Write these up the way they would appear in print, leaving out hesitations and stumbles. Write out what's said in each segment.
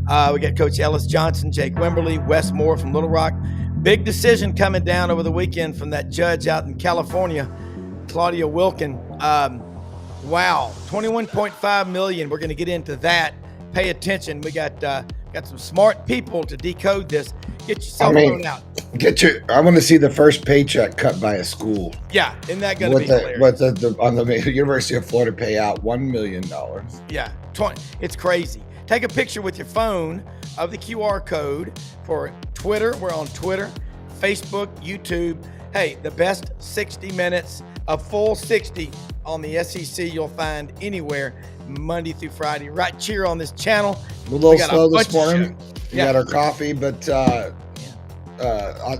We got Coach Ellis Johnson, Jake Wimberly, Wess Moore from Little Rock. Big decision coming down over the weekend from that judge out in California, Claudia Wilkin. Wow, $21.5 million. We're going to get into that. Pay attention. We got some smart people to decode this. Get your cell phone out. I want to see the first paycheck cut by a school. Yeah, isn't that going to be hilarious? On the University of Florida pay out $1 million. Yeah, it's crazy. Take a picture with your phone of the QR code for Twitter. We're on Twitter, Facebook, YouTube. Hey, the best 60 minutes, a full 60 on the SEC you'll find anywhere Monday through Friday. Right here on this channel. A little slow this morning. We got our coffee, but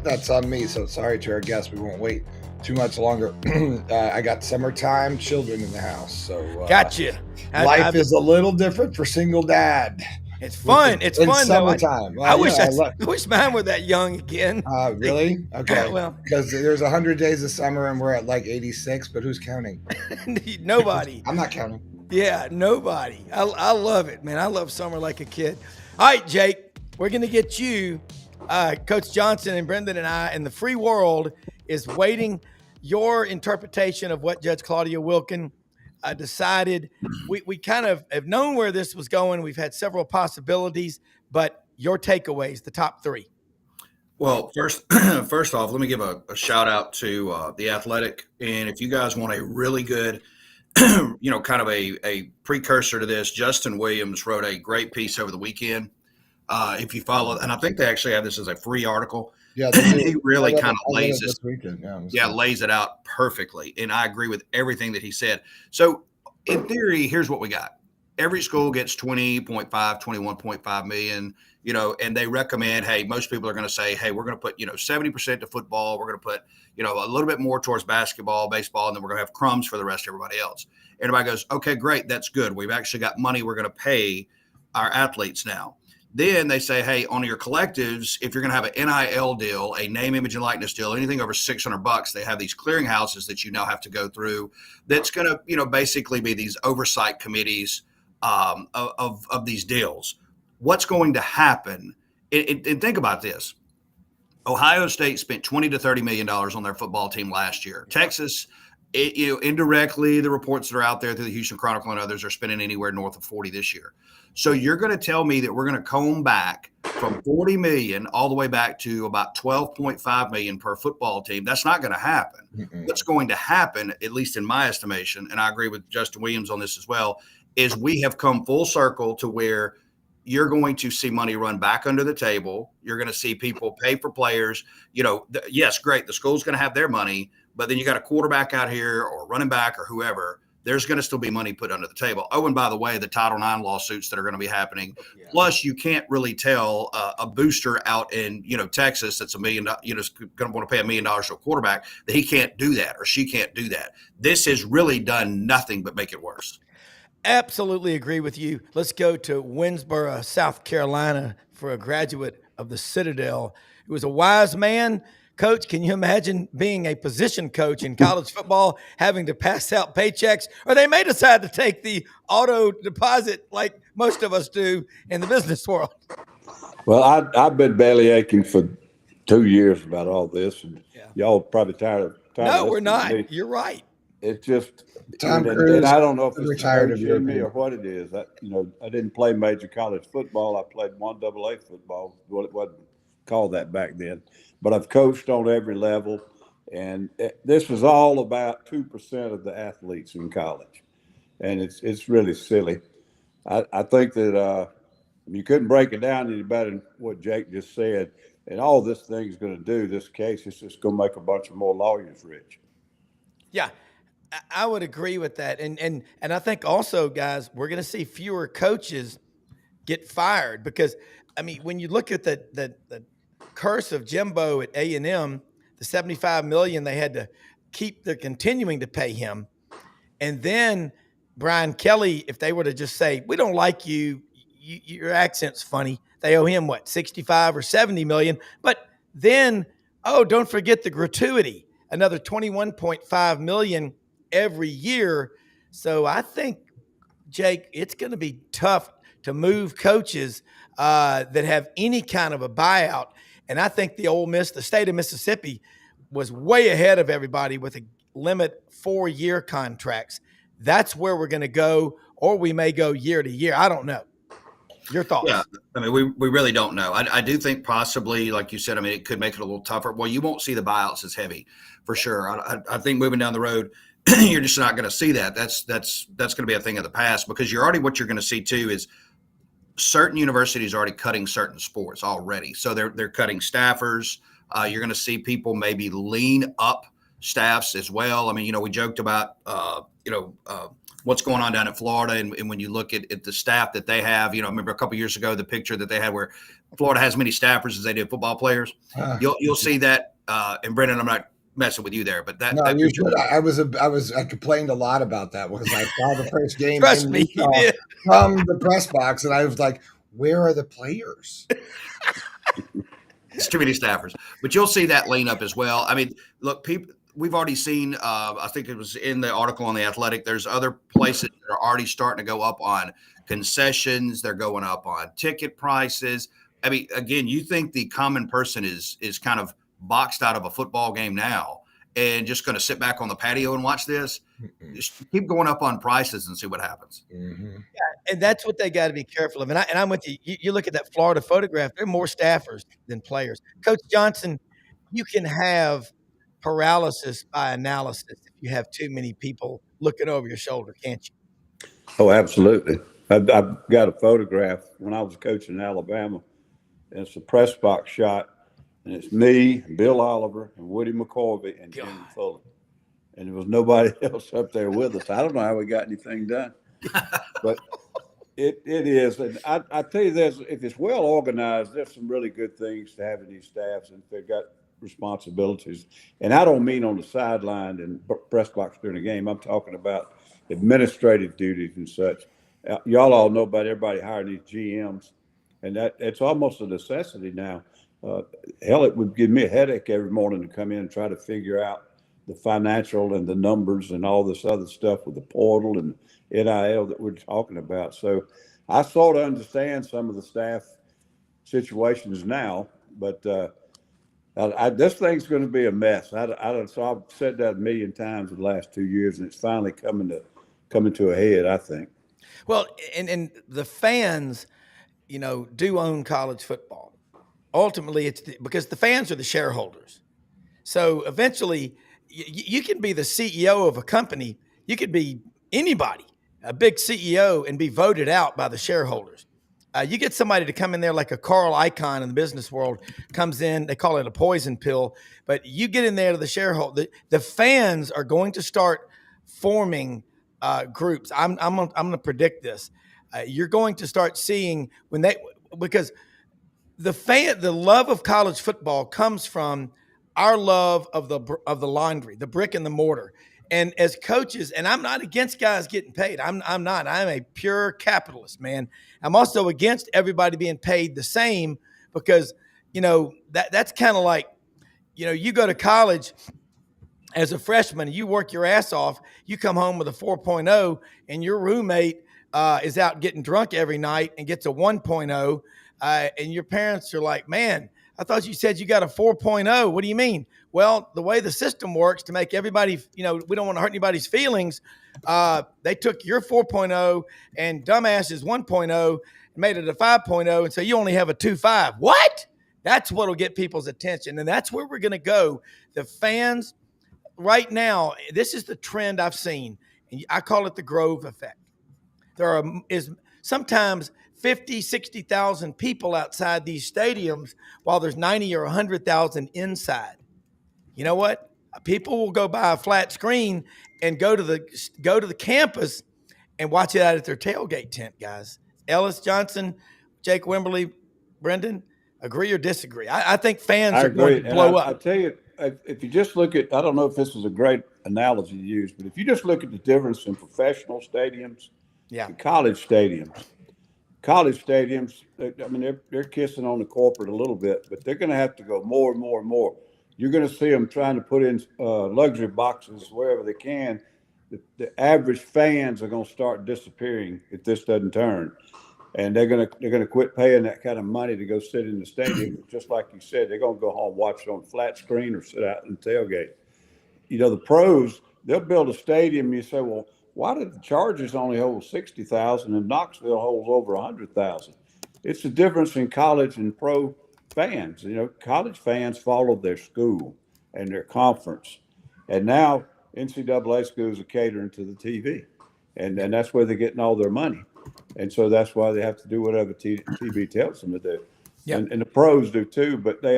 that's on me. So sorry to our guests. We won't wait too much longer. I got summertime children in the house. So gotcha. Life is a little different for single dad. It's fun. It's fun. Summertime. I wish mine were that young again. Really? Okay. Well, because there's 100 days of summer and we're at like 86, but who's counting? Nobody. I'm not counting. Yeah, nobody. I love it, man. I love summer like a kid. All right, Jake, we're going to get you, Coach Johnson and Brendan and I, and the free world is waiting your interpretation of what Judge Claudia Wilkin decided. We kind of have known where this was going. We've had several possibilities, but your takeaways, the top three. Well, first off, let me give a shout out to The Athletic. And if you guys want a really good, kind of a precursor to this, Justin Williams wrote a great piece over the weekend. If you follow, and I think they actually have this as a free article. Yeah, he really kind of lays this weekend. Lays it out perfectly. And I agree with everything that he said. So in theory, here's what we got. Every school gets 21.5 million, and they recommend, hey, most people are going to say, hey, we're going to put, 70% to football. We're going to put, a little bit more towards basketball, baseball, and then we're going to have crumbs for the rest of everybody else. Everybody goes, okay, great. That's good. We've actually got money we're going to pay our athletes now. Then they say, hey, on your collectives, if you're going to have an NIL deal, a name, image, and likeness deal, anything over $600, they have these clearinghouses that you now have to go through. That's going to, basically be these oversight committees of these deals. What's going to happen? And think about this. Ohio State spent $20 to $30 million on their football team last year. Texas, indirectly, the reports that are out there through the Houston Chronicle and others are spending anywhere north of 40 this year. So you're going to tell me that we're going to comb back from 40 million all the way back to about 12.5 million per football team? That's not going to happen. Mm-mm. What's going to happen, at least in my estimation, and I agree with Justin Williams on this as well, is we have come full circle to where you're going to see money run back under the table. You're going to see people pay for players. Yes, great. The school's going to have their money, but then you got a quarterback out here or running back or whoever. There's going to still be money put under the table. Oh, and by the way, the Title IX lawsuits that are going to be happening. Yeah. Plus, you can't really tell a booster out in Texas that's $1 million, going to want to pay $1 million to a quarterback that he can't do that or she can't do that. This has really done nothing but make it worse. Absolutely agree with you. Let's go to Winsboro, South Carolina, for a graduate of the Citadel. He was a wise man. Coach, can you imagine being a position coach in college football, having to pass out paychecks? Or they may decide to take the auto deposit like most of us do in the business world. Well, I've been belly aching for 2 years about all this, and y'all probably tired. No, we're not. Me. You're right. It's just, and I don't know if it's retired of me or what it is. I didn't play major college football. I played 1AA football. Well, it wasn't called that back then. But I've coached on every level, and this was all about 2% of the athletes in college, and it's really silly. I think that you couldn't break it down any better than what Jake just said, and all this thing's going to do, this case, is just going to make a bunch of more lawyers rich. Yeah, I would agree with that, and I think also, guys, we're going to see fewer coaches get fired because, I mean, when you look at the curse of Jimbo at A&M, the $75 million they had to keep, they're continuing to pay him. And then Brian Kelly, if they were to just say, we don't like you, your accent's funny, they owe him what, 65 or 70 million. But then, don't forget the gratuity, another 21.5 million every year. So I think, Jake, it's going to be tough to move coaches that have any kind of a buyout. And I think the state of Mississippi was way ahead of everybody with a limit 4-year contracts. That's where we're going to go, or we may go year to year. I don't know. Your thoughts? Yeah, I mean, we really don't know. I do think possibly, like you said, I mean, it could make it a little tougher. Well, you won't see the buyouts as heavy for sure. I think moving down the road, you're just not going to see that. That's going to be a thing of the past, because what you're going to see too is certain universities are already cutting certain sports already. So they're cutting staffers. You're going to see people maybe lean up staffs as well. I mean, we joked about, what's going on down in Florida. And when you look at the staff that they have, I remember a couple of years ago, the picture that they had where Florida has as many staffers as they did football players. You'll see that. And Brendan, I'm not messing with you there, but that. No, that you should. I complained a lot about that because I saw the first game Trust me, from the press box, and I was like, "Where are the players?" It's too many staffers, but you'll see that lean up as well. I mean, look, we've already seen, I think it was in the article on The Athletic, there's other places that are already starting to go up on concessions. They're going up on ticket prices. I mean, again, you think the common person is kind of boxed out of a football game now and just going to sit back on the patio and watch this? Just keep going up on prices and see what happens. Yeah, and that's what they got to be careful of. And I'm with you. You look at that Florida photograph, there are more staffers than players. Coach Johnson, you can have paralysis by analysis if you have too many people looking over your shoulder, can't you? Oh, absolutely. I've got a photograph when I was coaching in Alabama, and it's a press box shot, and it's me, Bill Oliver, and Woody McCorvey, and Jimmy Fuller. And there was nobody else up there with us. I don't know how we got anything done, but it is. And I tell you this, if it's well organized, there's some really good things to having these staffs, and if they've got responsibilities. And I don't mean on the sideline and press box during the game. I'm talking about administrative duties and such. Y'all all know about everybody hiring these GMs, and it's almost a necessity now. Hell, it would give me a headache every morning to come in and try to figure out the financial and the numbers and all this other stuff with the portal and NIL that we're talking about. So I sort of understand some of the staff situations now, but this thing's going to be a mess. So I've said that a million times in the last 2 years, and it's finally coming to a head, I think. Well, and the fans, do own college football. Ultimately, it's because the fans are the shareholders. So eventually, you can be the CEO of a company. You could be anybody, a big CEO, and be voted out by the shareholders. You get somebody to come in there like a Carl Icahn in the business world comes in, they call it a poison pill, but you get in there to the shareholder. The fans are going to start forming groups. I'm going to predict this. You're going to start seeing because the love of college football comes from our love of the laundry, the brick and the mortar. And as coaches, and I'm not against guys getting paid. I'm not. I'm a pure capitalist, man. I'm also against everybody being paid the same because, that's kind of like, you go to college as a freshman, you work your ass off, you come home with a 4.0 and your roommate is out getting drunk every night and gets a 1.0. And your parents are like, man, I thought you said you got a 4.0. What do you mean? Well, the way the system works to make everybody, we don't want to hurt anybody's feelings. They took your 4.0 and dumbass's 1.0 and made it a 5.0. And so you only have a 2.5. What? That's what will get people's attention. And that's where we're going to go. The fans right now, this is the trend I've seen. And I call it the Grove effect. There is sometimes 50, 60,000 people outside these stadiums while there's 90 or 100,000 inside. You know what? People will go buy a flat screen and go to the campus and watch it out at their tailgate tent, guys. Ellis Johnson, Jake Wimberly, Brendan, agree or disagree? I think fans are going to blow up. I tell you, if you just look at, I don't know if this is a great analogy to use, but if you just look at the difference in professional stadiums and college stadiums, I mean, they're kissing on the corporate a little bit, but they're going to have to go more and more and more. You're going to see them trying to put in luxury boxes wherever they can. The average fans are going to start disappearing if this doesn't turn. and they're gonna quit paying that kind of money to go sit in the stadium. Just like you said, they're gonna go home, watch it on flat screen, or sit out in the tailgate. The pros, they'll build a stadium. You say, well, why did the Chargers only hold 60,000 and Knoxville holds over 100,000? It's the difference in college and pro fans. College fans follow their school and their conference, and now NCAA schools are catering to the TV, and that's where they're getting all their money, and so that's why they have to do whatever TV tells them to do. Yeah. And the pros do too, but they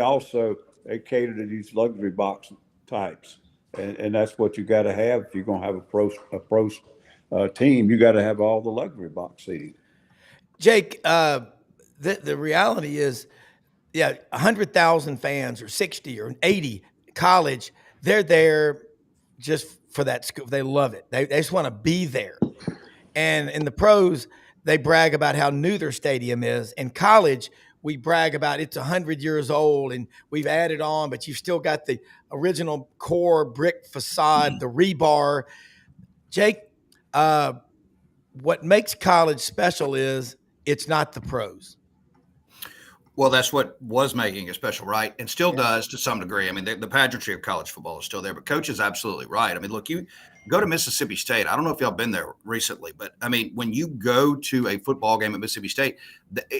cater to these luxury box types. And that's what you got to have if you're going to have a pro team. You got to have all the luxury box seating. Jake, the reality is, 100,000 fans or 60 or 80 college, they're there just for that school. They love it. They just want to be there. And in the pros, they brag about how new their stadium is. In college, we brag about it's 100 years old and we've added on, but you've still got the original core brick facade, the rebar. Jake, what makes college special is it's not the pros. Well, that's what was making it special, right? And still does to some degree. I mean, the pageantry of college football is still there, but Coach is absolutely right. I mean, look, you go to Mississippi State. I don't know if y'all been there recently, but I mean, when you go to a football game at Mississippi State,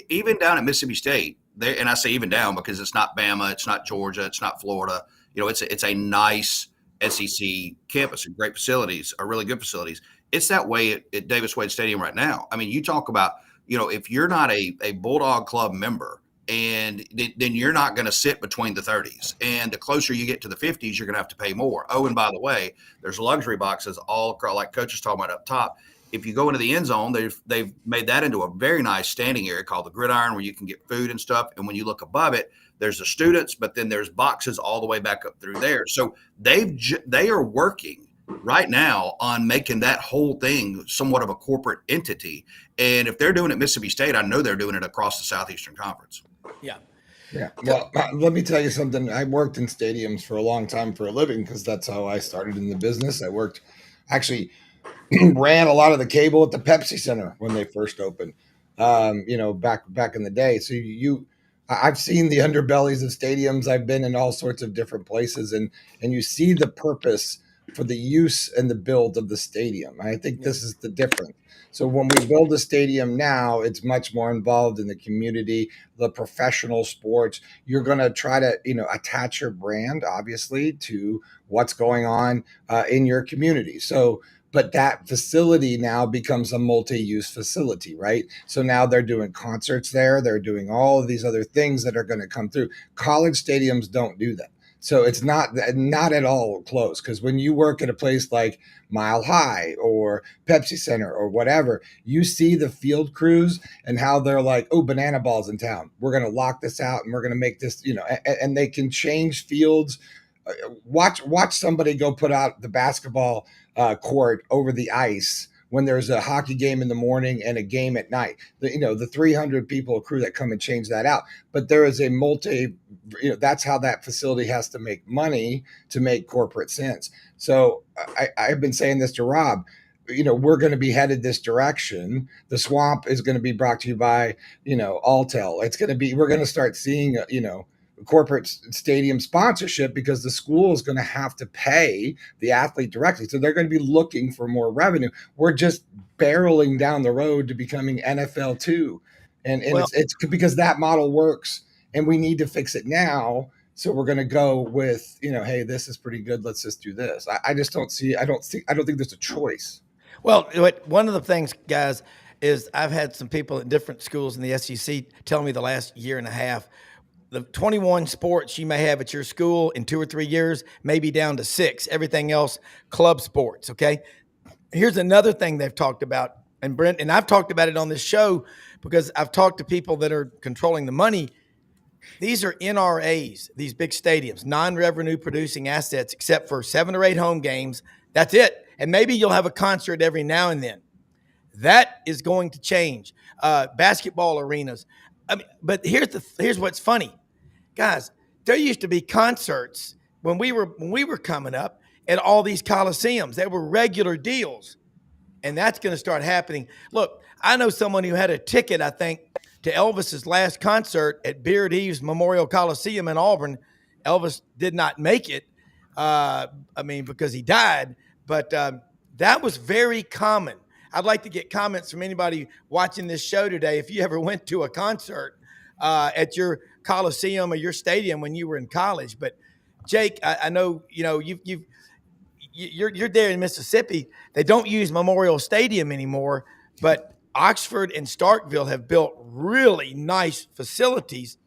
even down at Mississippi State, and I say even down because it's not Bama, it's not Georgia, it's not Florida. It's a nice SEC campus and great facilities, are really good facilities. It's that way at Davis Wade Stadium right now. I mean, you talk about, if you're not a Bulldog Club member, and then you're not going to sit between the 30s. And the closer you get to the 50s, you're going to have to pay more. Oh, and by the way, there's luxury boxes all across, like Coach is talking about up top. If you go into the end zone, they've made that into a very nice standing area called the gridiron where you can get food and stuff. And when you look above it, there's the students, but then there's boxes all the way back up through there. So they are working right now on making that whole thing somewhat of a corporate entity. And if they're doing it at Mississippi State, I know they're doing it across the Southeastern Conference. Yeah. Well, let me tell you something. I worked in stadiums for a long time for a living because that's how I started in the business. I actually ran a lot of the cable at the Pepsi Center when they first opened, back in the day. So I've seen the underbellies of stadiums. I've been in all sorts of different places, and you see the purpose for the use and the build of the stadium. I think this is the difference. So when we build a stadium now, it's much more involved in the community, the professional sports. You're going to try to, attach your brand, obviously, to what's going on in your community. So, but that facility now becomes a multi-use facility, right? So now they're doing concerts there. They're doing all of these other things that are going to come through. College stadiums don't do that. So it's not at all close, because when you work at a place like Mile High or Pepsi Center or whatever, you see the field crews and how they're like, oh, banana balls in town. We're going to lock this out and we're going to make this, and they can change fields. Watch somebody go put out the basketball court over the ice when there's a hockey game in the morning and a game at night. The 300 people crew that come and change that out. But there is a that's how that facility has to make money to make corporate sense. So I've been saying this to Rob, we're going to be headed this direction. The Swamp is going to be brought to you by, Alltel. We're going to start seeing, corporate stadium sponsorship, because the school is going to have to pay the athlete directly. So they're going to be looking for more revenue. We're just barreling down the road to becoming NFL 2. And it's because that model works and we need to fix it now. So we're going to go with, hey, this is pretty good. Let's just do this. I don't think there's a choice. Well, one of the things, guys, is I've had some people at different schools in the SEC tell me the last year and a half, the 21 sports you may have at your school in 2 or 3 years may be down to 6. Everything else, club sports, okay? Here's another thing they've talked about, and Brent, and I've talked about it on this show because I've talked to people that are controlling the money. These are NRAs, these big stadiums, non-revenue producing assets, except for 7 or 8 home games. That's it. And maybe you'll have a concert every now and then. That is going to change. Basketball arenas. I mean, but here's what's funny, guys. There used to be concerts when we were coming up at all these coliseums. They were regular deals. And that's going to start happening. Look, I know someone who had a ticket, I think, to Elvis's last concert at Beard Eves Memorial Coliseum in Auburn. Elvis did not make it, because he died. But that was very common. I'd like to get comments from anybody watching this show today. If you ever went to a concert at your Coliseum or your stadium when you were in college. But Jake, I know you're there in Mississippi. They don't use Memorial Stadium anymore, but Oxford and Starkville have built really nice facilities.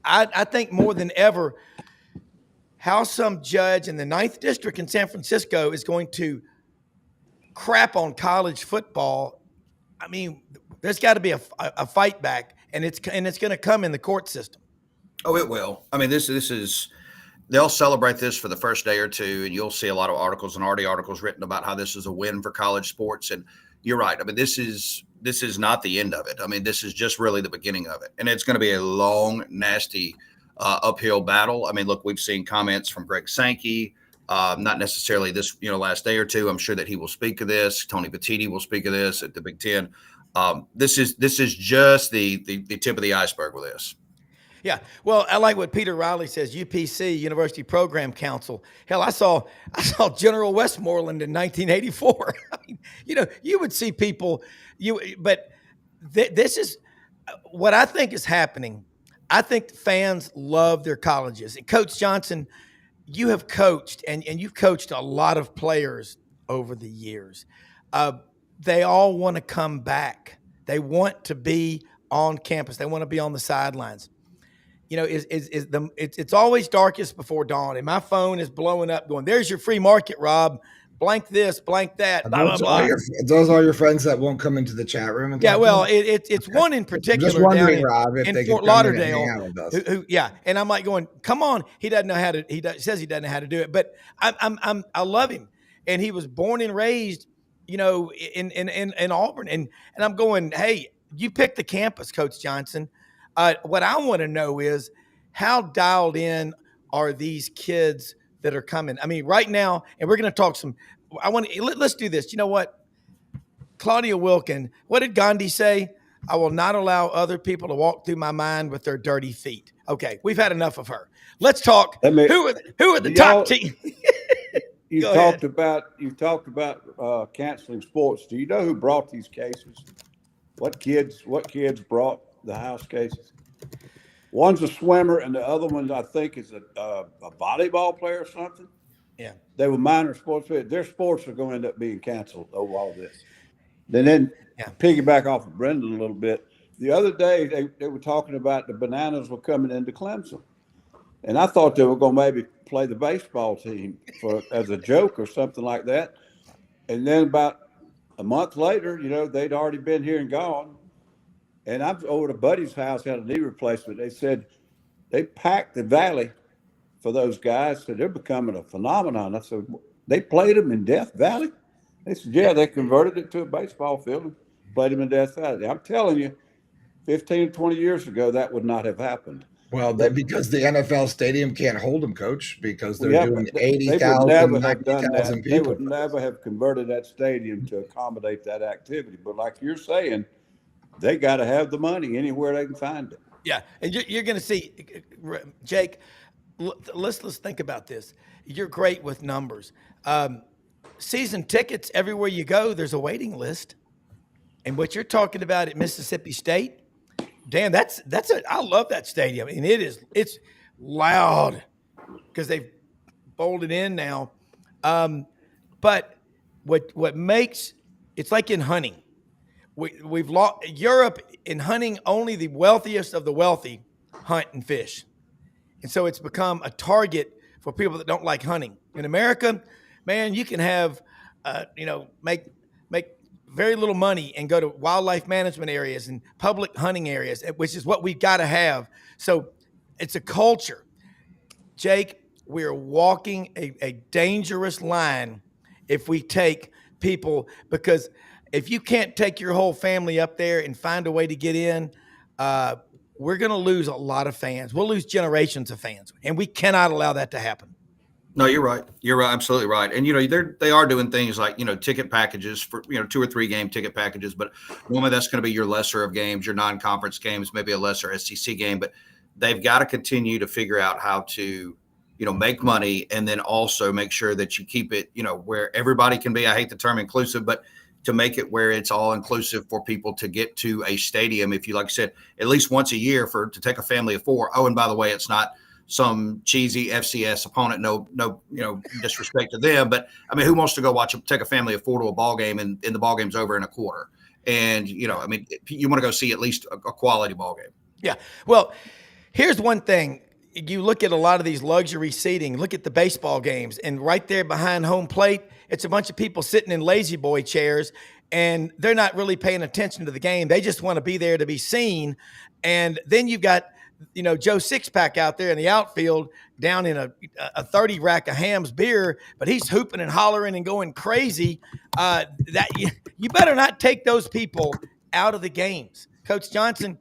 I think more than ever, how some judge in the 9th District in San Francisco is going to crap on college football. I mean, there's got to be a fight back, and it's going to come in the court system. Oh, it will. I mean, this is they'll celebrate this for the first day or two, and you'll see a lot of articles and articles written about how this is a win for college sports. And you're right. I mean, this is not the end of it. I mean, this is just really the beginning of it, and it's going to be a long, nasty uphill battle. I mean, look, we've seen comments from Greg Sankey. Not necessarily this, last day or two. I'm sure that he will speak of this. Tony Petitti will speak of this at the Big Ten. This is just the tip of the iceberg with this. Yeah, well, I like what Peter Riley says. UPC, University Program Council. Hell, I saw General Westmoreland in 1984. I mean, you would see people. This is what I think is happening. I think fans love their colleges. And Coach Johnson, you have coached, and you've coached a lot of players over the years. They all want to come back. They want to be on campus. They want to be on the sidelines. It's always darkest before dawn, and my phone is blowing up going, there's your free market, Rob. Blank this, blank that. Blah, blah, blah. Those are your friends that won't come into the chat room. Yeah, well, it's one in particular. Just wondering, Rob, if they Fort Lauderdale. And I'm like going, come on. He doesn't know how to. Says he doesn't know how to do it, but I love him, and he was born and raised, in Auburn, and I'm going, hey, you picked the campus, Coach Johnson. What I want to know is how dialed in are these kids that are coming? I mean, right now, and we're going to talk some. Let's do this. You know what? Claudia Wilkin, what did Gandhi say? I will not allow other people to walk through my mind with their dirty feet. Okay, we've had enough of her. Let's talk. Who are the top team? You talked about canceling sports. Do you know who brought these cases? What kids brought the house cases? One's a swimmer, and the other one, I think, is a volleyball player or something. Yeah. They were minor sports. Their sports are going to end up being canceled over all this. Then piggyback off of Brendan a little bit, the other day they were talking about the Bananas were coming into Clemson. And I thought they were going to maybe play the baseball team as a joke or something like that. And then about a month later, they'd already been here and gone. And I'm over to Buddy's house, had a knee replacement. They said they packed the Valley for those guys. So they're becoming a phenomenon. I said, they played them in Death Valley? They said, yeah, they converted it to a baseball field and played them in Death Valley. I'm telling you, 15, 20 years ago, that would not have happened. Well, because the NFL stadium can't hold them, Coach, because they're doing 80,000, 90,000 people. They would never have converted that stadium to accommodate that activity. But like you're saying, they got to have the money anywhere they can find it. Yeah, and you're going to see, Jake, let's think about this. You're great with numbers. Season tickets, everywhere you go, there's a waiting list. And what you're talking about at Mississippi State, Dan, I love that stadium. And it's loud because they've bolted in now. But what makes, it's like in hunting. We've lost Europe in hunting. Only the wealthiest of the wealthy hunt and fish, and so it's become a target for people that don't like hunting. In America, man, you can have, make very little money and go to wildlife management areas and public hunting areas, which is what we've got to have. So it's a culture. Jake, we're walking a dangerous line if we take people, because if you can't take your whole family up there and find a way to get in, we're going to lose a lot of fans. We'll lose generations of fans, and we cannot allow that to happen. No, you're right. You're right. Absolutely right. And, they are doing things like, ticket packages for, 2 or 3 game ticket packages, but normally that's going to be your lesser of games, your non-conference games, maybe a lesser SEC game, but they've got to continue to figure out how to, make money and then also make sure that you keep it, where everybody can be, I hate the term inclusive, but to make it where it's all inclusive for people to get to a stadium. If you, like I said, at least once a year to take a family of 4. Oh, and by the way, it's not some cheesy FCS opponent. No, disrespect to them, but I mean, who wants to go take a family of 4 to a ball game and the ball game's over in a quarter? And you want to go see at least a quality ball game. Yeah. Well, here's one thing. You look at a lot of these luxury seating, look at the baseball games, and right there behind home plate, it's a bunch of people sitting in lazy boy chairs, and they're not really paying attention to the game. They just want to be there to be seen. And then you've got, Joe Sixpack out there in the outfield down in a 30 rack of Ham's beer, but he's hooping and hollering and going crazy. That you better not take those people out of the games. Coach Johnson,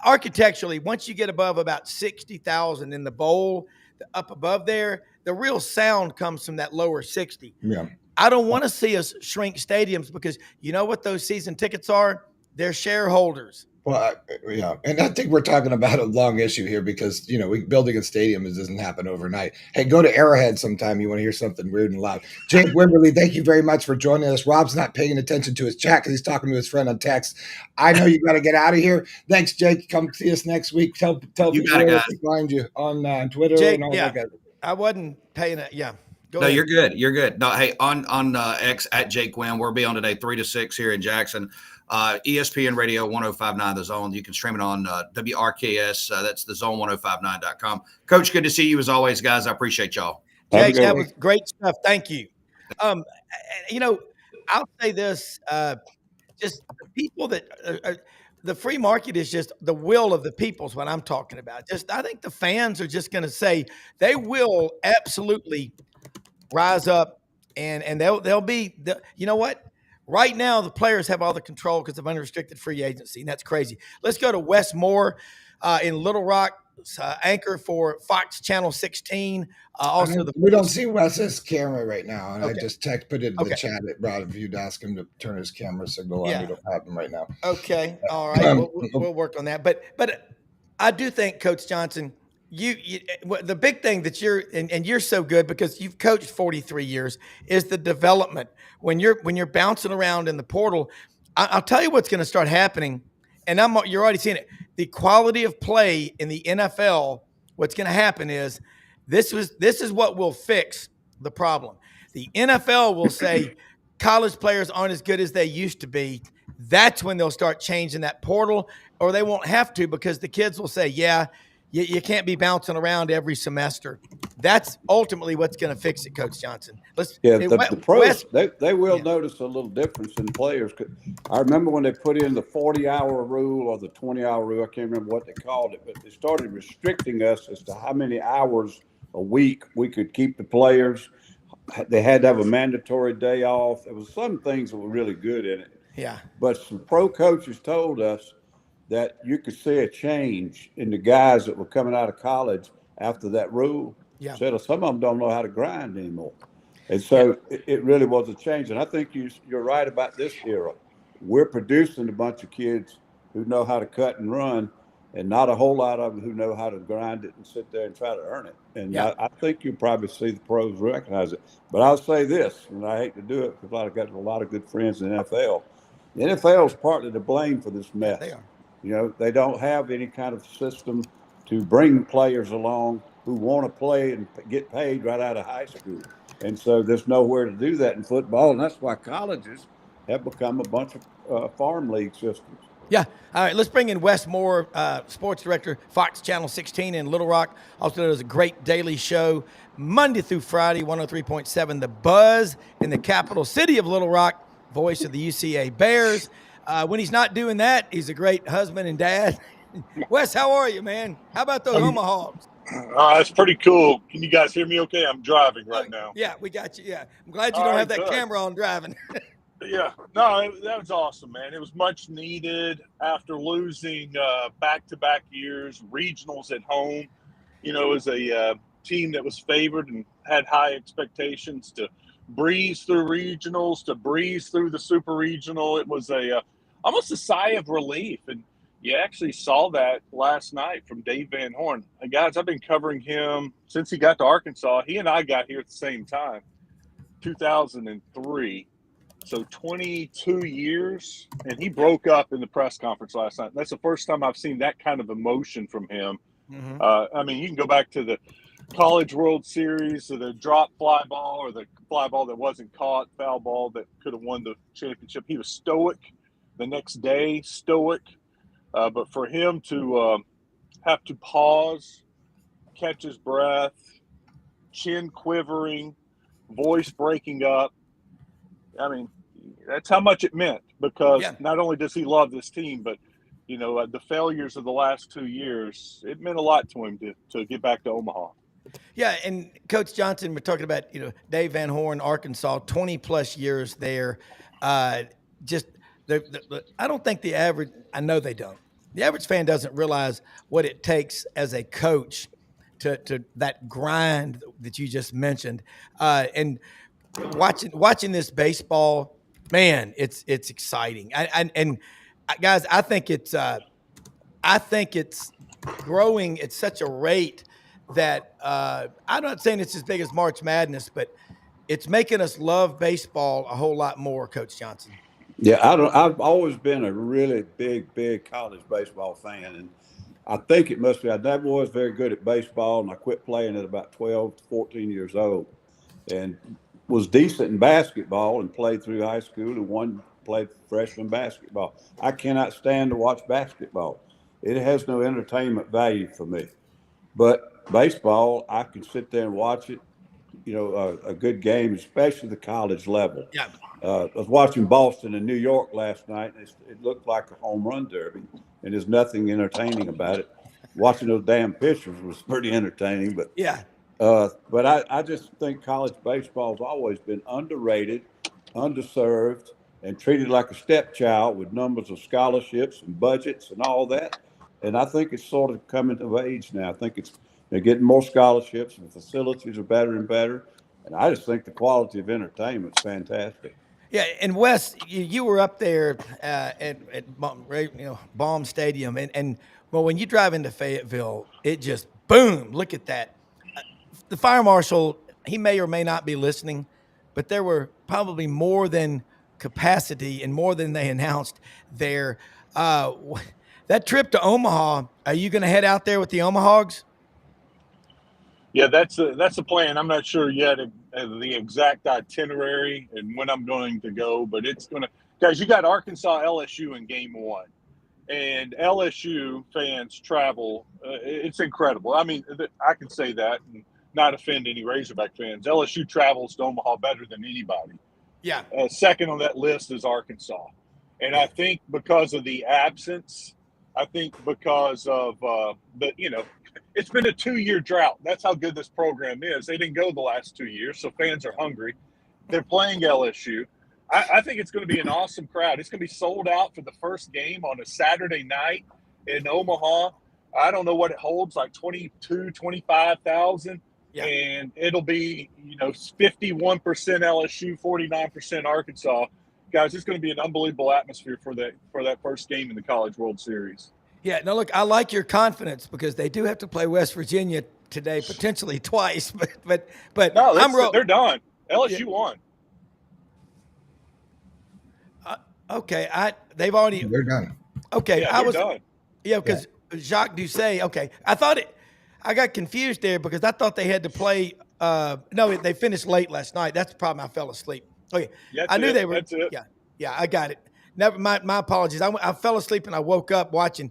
architecturally, once you get above about 60,000 in the bowl, up above there, the real sound comes from that lower 60. Yeah. I don't want to see us shrink stadiums because you know what those season tickets are? They're shareholders. Well, yeah, and I think we're talking about a long issue here because building a stadium doesn't happen overnight. Hey, go to Arrowhead sometime. You want to hear something weird and loud. Jake Wimberly, thank you very much for joining us. Rob's not paying attention to his chat because he's talking to his friend on text. I know you got to get out of here. Thanks, Jake. Come see us next week. Tell people where to find you on Twitter. Jake, and all yeah, that. I wasn't paying it. Yeah. No, ahead. You're good. You're good. No, hey, on X at Jake Wynn, we'll be on today 3 to 6 here in Jackson. ESPN Radio 105.9 The Zone. You can stream it on WRKS. That's thezone1059.com. Coach, good to see you as always, guys. I appreciate y'all. Jake, that was great stuff. Thank you. I'll say this: just the people that the free market is just the will of the people is what I'm talking about. I think the fans are just going to say they will absolutely rise up, and they'll be. You know what? Right now, the players have all the control because of unrestricted free agency, and that's crazy. Let's go to Wess Moore in Little Rock, anchor for Fox Channel 16. We don't see Wes's camera right now, and okay. I just put it in the chat at Rod if you'd ask him to turn his camera signal on. We don't have him right now. Okay, all right, we'll work on that. But I do think, Coach Johnson, you the big thing that you're so good because you've coached 43 years is the development. When you're bouncing around in the portal, I'll tell you what's going to start happening, and you're already seeing it. The quality of play in the NFL, what's going to happen is this is what will fix the problem. The NFL will say college players aren't as good as they used to be. That's when they'll start changing that portal, or they won't have to because the kids will say, yeah, you can't be bouncing around every semester. That's ultimately what's going to fix it, Coach Johnson. The pros, they will notice a little difference in players. I remember when they put in the 40-hour rule or the 20-hour rule. I can't remember what they called it, but they started restricting us as to how many hours a week we could keep the players. They had to have a mandatory day off. There was some things that were really good in it. Yeah. But some pro coaches told us that you could see a change in the guys that were coming out of college after that rule. Yeah. Said some of them don't know how to grind anymore. And so it really was a change. And I think you're right about this era. We're producing a bunch of kids who know how to cut and run, and not a whole lot of them who know how to grind it and sit there and try to earn it. And I think you'll probably see the pros recognize it. But I'll say this, and I hate to do it because I've got a lot of good friends in the NFL. The NFL is partly to blame for this mess. They are. They don't have any kind of system to bring players along who want to play and get paid right out of high school. And so there's nowhere to do that in football. And that's why colleges have become a bunch of farm league systems. Yeah. All right. Let's bring in Wess Moore, sports director, Fox Channel 16 in Little Rock. Also does a great daily show Monday through Friday, 103.7 The Buzz in the capital city of Little Rock, voice of the UCA Bears. When he's not doing that, he's a great husband and dad. Wes, how are you, man? How about those Omahaws? It's pretty cool. Can you guys hear me okay? I'm driving right now. Yeah, we got you. Yeah. I'm glad you don't have that camera on driving. Yeah. No, that was awesome, man. It was much needed after losing back-to-back years, regionals at home. As a team that was favored and had high expectations to breeze through regionals, to breeze through the super regional. It was almost a sigh of relief. And you actually saw that last night from Dave Van Horn. And guys, I've been covering him since he got to Arkansas. He and I got here at the same time, 2003. So 22 years, and he broke up in the press conference last night. That's the first time I've seen that kind of emotion from him. Mm-hmm. I mean, you can go back to the College World Series, or the drop fly ball, or the fly ball that wasn't caught, foul ball that could have won the championship. He was stoic. The next day, stoic. But for him to have to pause, catch his breath, chin quivering, voice breaking up, I mean, that's how much it meant, because not only does he love this team, but, you know, the failures of the last 2 years, it meant a lot to him to get back to Omaha. Yeah, and Coach Johnson, we're talking about, you know, Dave Van Horn, Arkansas, 20-plus years there. I don't think the average – I know they don't. The average fan doesn't realize what it takes as a coach to that grind that you just mentioned. And watching this baseball, man, it's exciting. Guys, I think it's growing at such a rate that I'm not saying it's as big as March Madness, but it's making us love baseball a whole lot more, Coach Johnson. Yeah, I've always been a really big college baseball fan, and I think it must be. I never was very good at baseball, and I quit playing at about 12 to 14 years old, and was decent in basketball and played through high school and played freshman basketball. I cannot stand to watch basketball. It has no entertainment value for me. But baseball, I can sit there and watch it, you know, a good game, especially the college level. Yeah. I was watching Boston and New York last night, and it looked like a home run derby, and there's nothing entertaining about it. Watching those damn pitchers was pretty entertaining, but yeah. But I just think college baseball has always been underrated, underserved, and treated like a stepchild with numbers of scholarships and budgets and all that. And I think it's sort of coming of age now. I think they're getting more scholarships, and the facilities are better and better. And I just think the quality of entertainment is fantastic. Yeah, and Wes, you were up there at Baum Stadium, and well, when you drive into Fayetteville, it just boom! Look at that. The fire marshal, he may or may not be listening, but there were probably more than capacity and more than they announced there. That trip to Omaha, are you going to head out there with the Omahogs? Yeah, that's a plan. I'm not sure yet the exact itinerary and when I'm going to go, but it's going to – guys, you got Arkansas LSU in game one. And LSU fans travel. It's incredible. I mean, I can say that and not offend any Razorback fans. LSU travels to Omaha better than anybody. Yeah. Second on that list is Arkansas. And I think because of the absence, I think because of it's been a 2-year drought. That's how good this program is. They didn't go the last 2 years, so fans are hungry. They're playing LSU. I think it's going to be an awesome crowd. It's going to be sold out for the first game on a Saturday night in Omaha. I don't know what it holds, like 22, 25,000. Yeah. And it'll be, 51% LSU, 49% Arkansas. Guys, it's going to be an unbelievable atmosphere for that first game in the College World Series. Yeah, no, look, I like your confidence because they do have to play West Virginia today, potentially twice. But no, they're done. LSU won. Okay, they're done. Okay, yeah, they're done. Yeah, because Jacques Doucet. Okay, I got confused there because I thought they had to play. No, they finished late last night. That's the problem. I fell asleep. Okay, I knew they were. That's it. Yeah, I got it. Never. My apologies. I fell asleep and I woke up watching.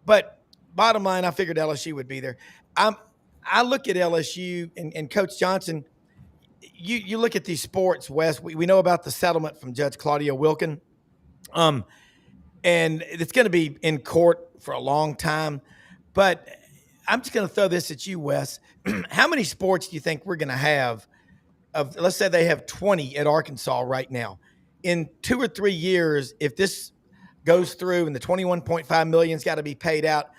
But bottom line, I figured LSU would be there. I look at LSU and Coach Johnson. You look at these sports, Wes. We know about the settlement from Judge Claudia Wilkin. And it's going to be in court for a long time. But I'm just going to throw this at you, Wes. How many sports do you think we're going to have? Let's say they have 20 at Arkansas right now. In 2 or 3 years, if this goes through and the $21.5 million's got to be paid out,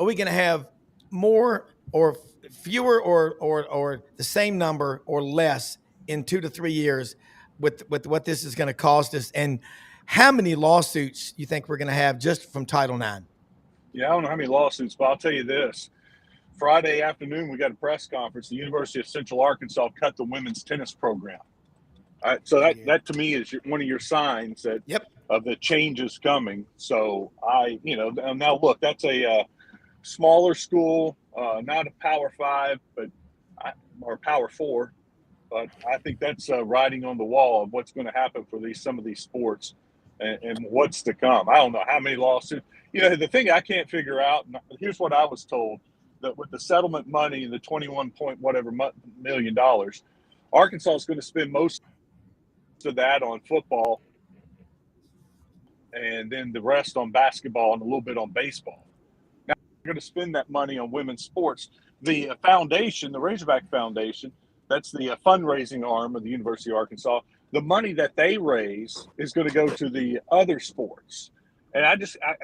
are we going to have more or fewer or the same number or less in 2 to 3 years with what this is going to cost us, and how many lawsuits you think we're going to have just from Title IX? Yeah, I don't know how many lawsuits, but I'll tell you this. Friday afternoon, we got a press conference. The University of Central Arkansas cut the women's tennis program. So that to me is one of your signs that of the changes coming. So now look, that's a smaller school, not a Power 5, or Power 4, but I think that's writing on the wall of what's going to happen for some of these sports and what's to come. I don't know how many lawsuits. The thing I can't figure out, and here's what I was told, that with the settlement money, the 21 point whatever million dollars, Arkansas is going to spend most of that on football, and then the rest on basketball and a little bit on baseball. Now we're going to spend that money on women's sports. The foundation, the Razorback Foundation, that's the fundraising arm of the University of Arkansas. The money that they raise is going to go to the other sports. And I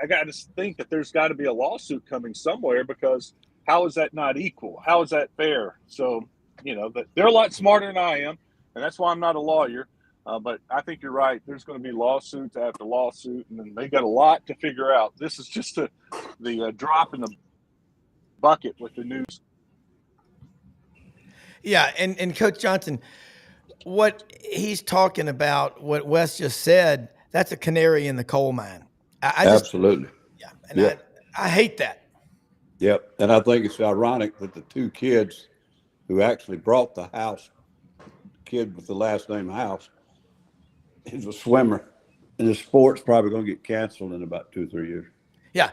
got to think that there's got to be a lawsuit coming somewhere, because how is that not equal? How is that fair? So, they're a lot smarter than I am, and that's why I'm not a lawyer. But I think you're right. There's going to be lawsuit after lawsuit, and they got a lot to figure out. This is just the drop in the bucket with the news. Yeah, and Coach Johnson, what he's talking about, what Wes just said, that's a canary in the coal mine. Absolutely. I hate that. Yep. And I think it's ironic that the two kids who actually brought the house, the kid with the last name House, is a swimmer, and the sport's probably going to get canceled in about 2 or 3 years. Yeah.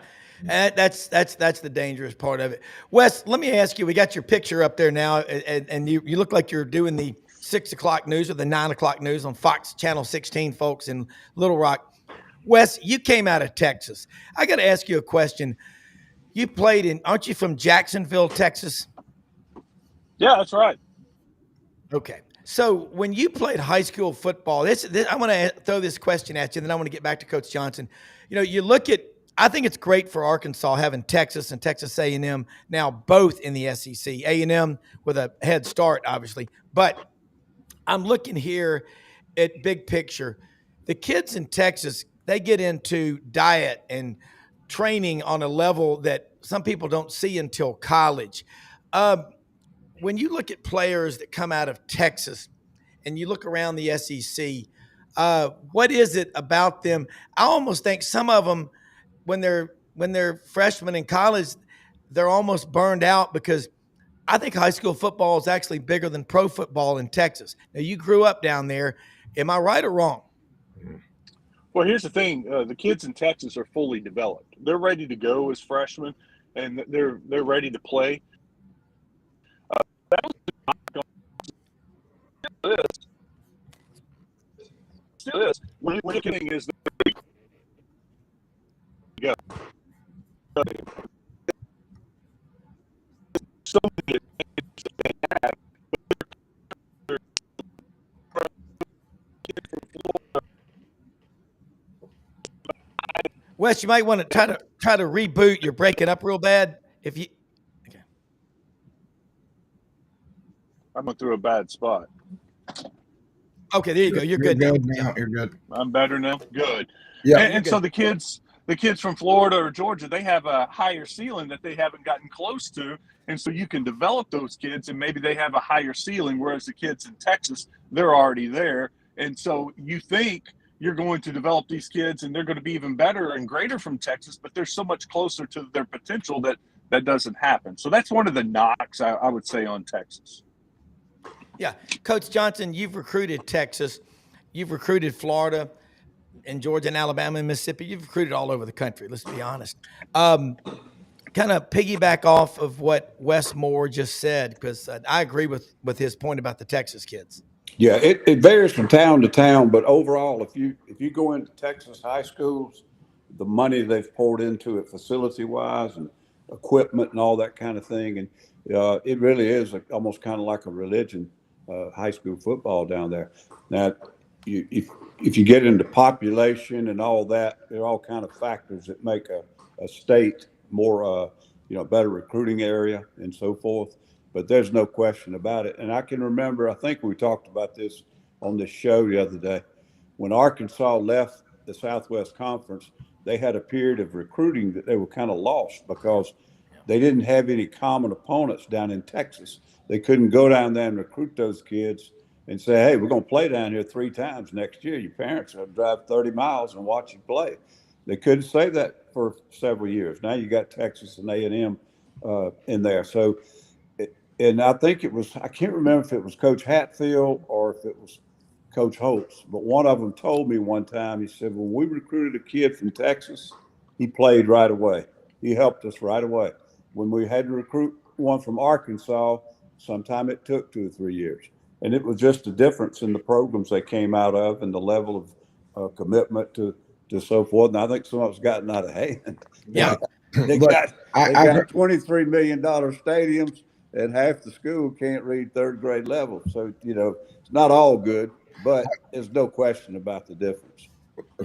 And that's the dangerous part of it. Wes, let me ask you, we got your picture up there now, and you look like you're doing the 6 o'clock news or the 9 o'clock news on Fox Channel 16, folks, in Little Rock. Wes, you came out of Texas. I got to ask you a question. You played aren't you from Jacksonville, Texas? Yeah, that's right. Okay. So when you played high school football, I want to throw this question at you, and then I want to get back to Coach Johnson. You look at, I think it's great for Arkansas having Texas and Texas A&M now both in the SEC. A&M with a head start, obviously. But I'm looking here at big picture. The kids in Texas, they get into diet and training on a level that some people don't see until college. When you look at players that come out of Texas and you look around the SEC, what is it about them? I almost think some of them, when they're freshmen in college, they're almost burned out, because I think high school football is actually bigger than pro football in Texas. Now, you grew up down there. Am I right or wrong? Well, here's the thing. The kids in Texas are fully developed. They're ready to go as freshmen, and they're ready to play. Still is. When you're looking is the go. So many they have. Wes, you might want to try to reboot. You're breaking up real bad. Okay. I went through a bad spot. Okay, there you go. You're good now. You're good. I'm better now. Good. Yeah. And so the kids from Florida or Georgia, they have a higher ceiling that they haven't gotten close to. And so you can develop those kids, and maybe they have a higher ceiling, whereas the kids in Texas, they're already there. And so you think you're going to develop these kids and they're going to be even better and greater from Texas, but they're so much closer to their potential that doesn't happen. So that's one of the knocks I would say on Texas. Yeah. Coach Johnson, you've recruited Texas. You've recruited Florida and Georgia and Alabama and Mississippi. You've recruited all over the country, let's be honest. Kind of piggyback off of what Wess Moore just said, because I agree with his point about the Texas kids. Yeah, it varies from town to town, but overall, if you go into Texas high schools, the money they've poured into it facility-wise and equipment and all that kind of thing, and it really is almost kind of like a religion, high school football down there. Now, if you get into population and all that, there are all kind of factors that make a state more, better recruiting area and so forth. But there's no question about it. And I can remember, I think we talked about this on this show the other day, when Arkansas left the Southwest Conference, they had a period of recruiting that they were kind of lost because they didn't have any common opponents down in Texas. They couldn't go down there and recruit those kids and say, hey, we're going to play down here 3 times next year. Your parents will drive 30 miles and watch you play. They couldn't say that for several years. Now you got Texas and A&M in there. So, and I think it was, I can't remember if it was Coach Hatfield or if it was Coach Holtz, but one of them told me one time, he said, when we recruited a kid from Texas, he played right away. He helped us right away. When we had to recruit one from Arkansas, sometime it took 2 or 3 years. And it was just a difference in the programs they came out of and the level of commitment to so forth. And I think some of it's gotten out of hand. Yeah. They got $23 million stadiums, and half the school can't read 3rd grade level. So, it's not all good, but there's no question about the difference.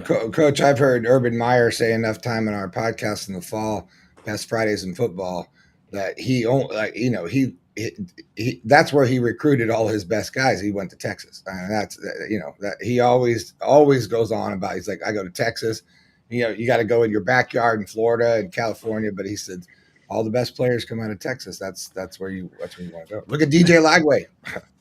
Coach, I've heard Urban Meyer say enough time in our podcast in the fall, Best Fridays in Football, that he that's where he recruited all his best guys. He went to Texas. And that's, that he always goes on about, he's like, I go to Texas, you got to go in your backyard in Florida and California. But he said, all the best players come out of Texas. That's where you want to go. Look at DJ Lagway.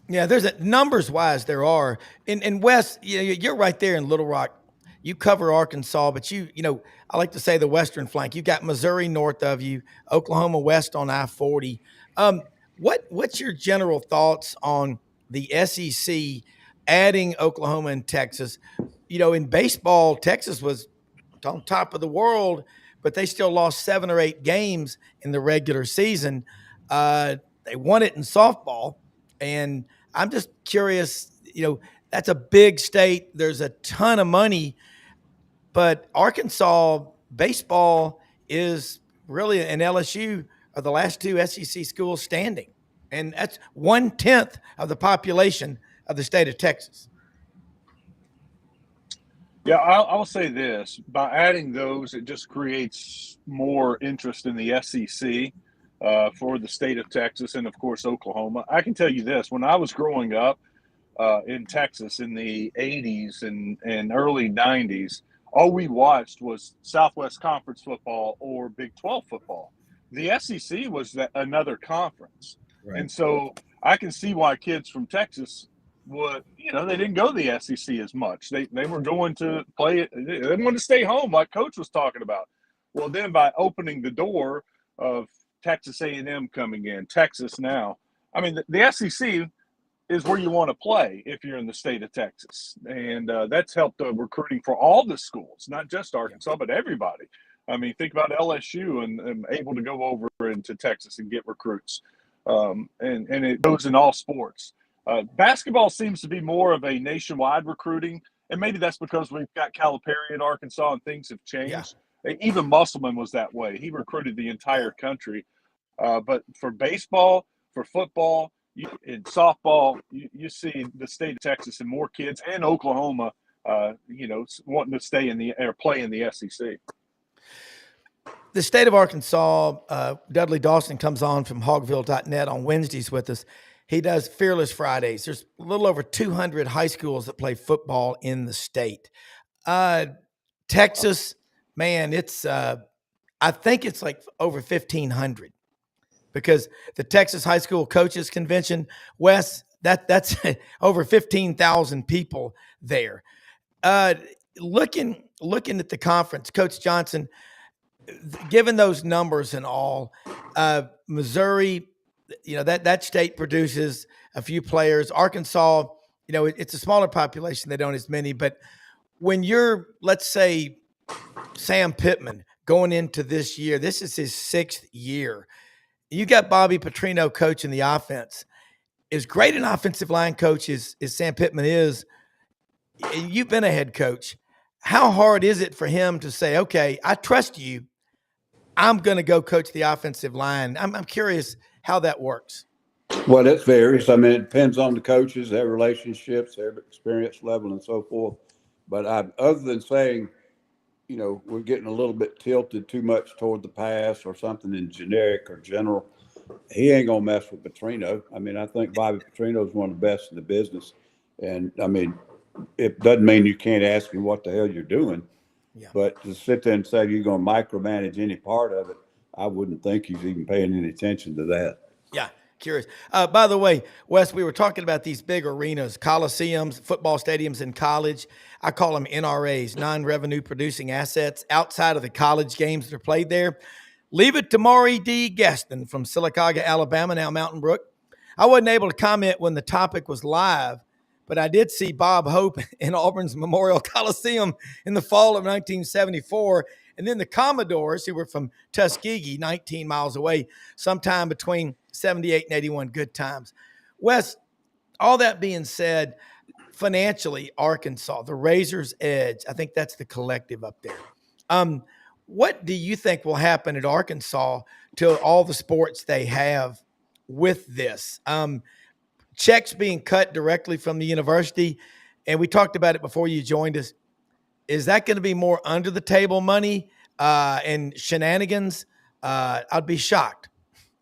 Yeah. There's numbers wise, there are. And Wes, you're right there in Little Rock. You cover Arkansas, but I like to say the western flank. You got Missouri north of you, Oklahoma west on I-40. What's your general thoughts on the SEC adding Oklahoma and Texas? In baseball, Texas was on top of the world, but they still lost 7 or 8 games in the regular season. They won it in softball, and I'm just curious. That's a big state. There's a ton of money, but Arkansas baseball is really, and LSU are the last 2 SEC schools standing. And that's 1/10 of the population of the state of Texas. Yeah, I'll say this. By adding those, it just creates more interest in the SEC for the state of Texas and, of course, Oklahoma. I can tell you this. When I was growing up in Texas in the 80s and early 90s, all we watched was Southwest Conference football or Big 12 football. The SEC was another conference. Right. And so I can see why kids from Texas would, they didn't go to the SEC as much. They were going to play it. They didn't want to stay home like Coach was talking about. Well, then by opening the door of Texas A&M coming in, Texas now, I mean, the SEC is where you want to play if you're in the state of Texas. And that's helped recruiting for all the schools, not just Arkansas, but everybody. I mean, think about LSU and able to go over into Texas and get recruits. And it goes in all sports. Basketball seems to be more of a nationwide recruiting, and maybe that's because we've got Calipari in Arkansas and things have changed. Yeah. Even Musselman was that way. He recruited the entire country. But for baseball, for football, in softball, you see the state of Texas and more kids, and Oklahoma, wanting to stay or play in the SEC. The state of Arkansas, Dudley Dawson comes on from hogville.net on Wednesdays with us. He does Fearless Fridays. There's a little over 200 high schools that play football in the state. Texas, man, it's I think it's like over 1,500 because the Texas High School Coaches Convention, Wes, that's over 15,000 people there. Looking at the conference, Coach Johnson, given those numbers and all, Missouri, that state produces a few players. Arkansas, it's a smaller population. They don't as many. But when you're, let's say, Sam Pittman going into this year, this is his 6th year. You got Bobby Petrino coaching the offense. As great an offensive line coach as Sam Pittman is, you've been a head coach. How hard is it for him to say, okay, I trust you, I'm going to go coach the offensive line? I'm curious how that works. Well, it varies. I mean, it depends on the coaches, their relationships, their experience level, and so forth. But other than saying, we're getting a little bit tilted too much toward the pass or something in generic or general, he ain't going to mess with Petrino. I mean, I think Bobby Petrino is one of the best in the business. And I mean, it doesn't mean you can't ask him what the hell you're doing. Yeah. But to sit there and say you're going to micromanage any part of it, I wouldn't think he's even paying any attention to that. Yeah. Curious. By the way, Wes, we were talking about these big arenas, coliseums, football stadiums in college. I call them NRAs, non-revenue producing assets outside of the college games that are played there. Leave it to Maury D. Gaston from Sylacauga, Alabama, now Mountain Brook. I wasn't able to comment when the topic was live, but I did see Bob Hope in Auburn's Memorial Coliseum in the fall of 1974. And then the Commodores, who were from Tuskegee, 19 miles away, sometime between 78 and 81. Good times. Wes, all that being said, financially, Arkansas, the Razor's Edge, I think that's the collective up there. What do you think will happen at Arkansas to all the sports they have with this? Checks being cut directly from the university, and we talked about it before you joined us. Is that going to be more under the table money and shenanigans? I'd be shocked.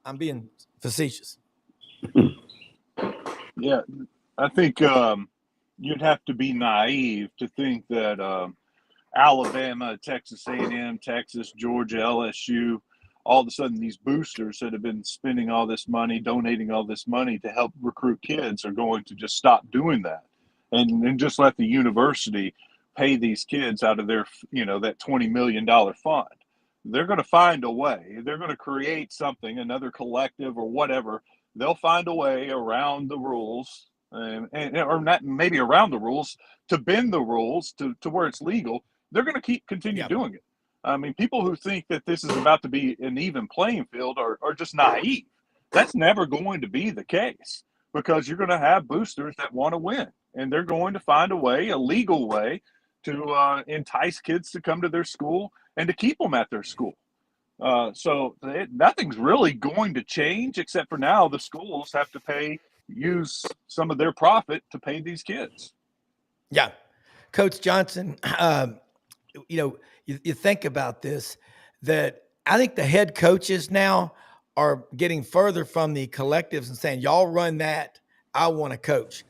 I'm being facetious. Yeah, I think you'd have to be naive to think that Alabama, Texas A&M, Texas, Georgia, LSU, all of a sudden these boosters that have been spending all this money, donating all this money to help recruit kids are going to just stop doing that and just let the university pay these kids out of their, that $20 million fund. They're going to find a way. They're going to create something, another collective or whatever. They'll find a way around the rules or not maybe around the rules to bend the rules to where it's legal. They're going to continue doing it. I mean, people who think that this is about to be an even playing field are just naive. That's never going to be the case because you're going to have boosters that want to win, and they're going to find a way, a legal way, to entice kids to come to their school and to keep them at their school. So nothing's really going to change except for now the schools have to use some of their profit to pay these kids. Yeah. Coach Johnson, you think about this, that I think the head coaches now are getting further from the collectives and saying, y'all run that, I want to coach.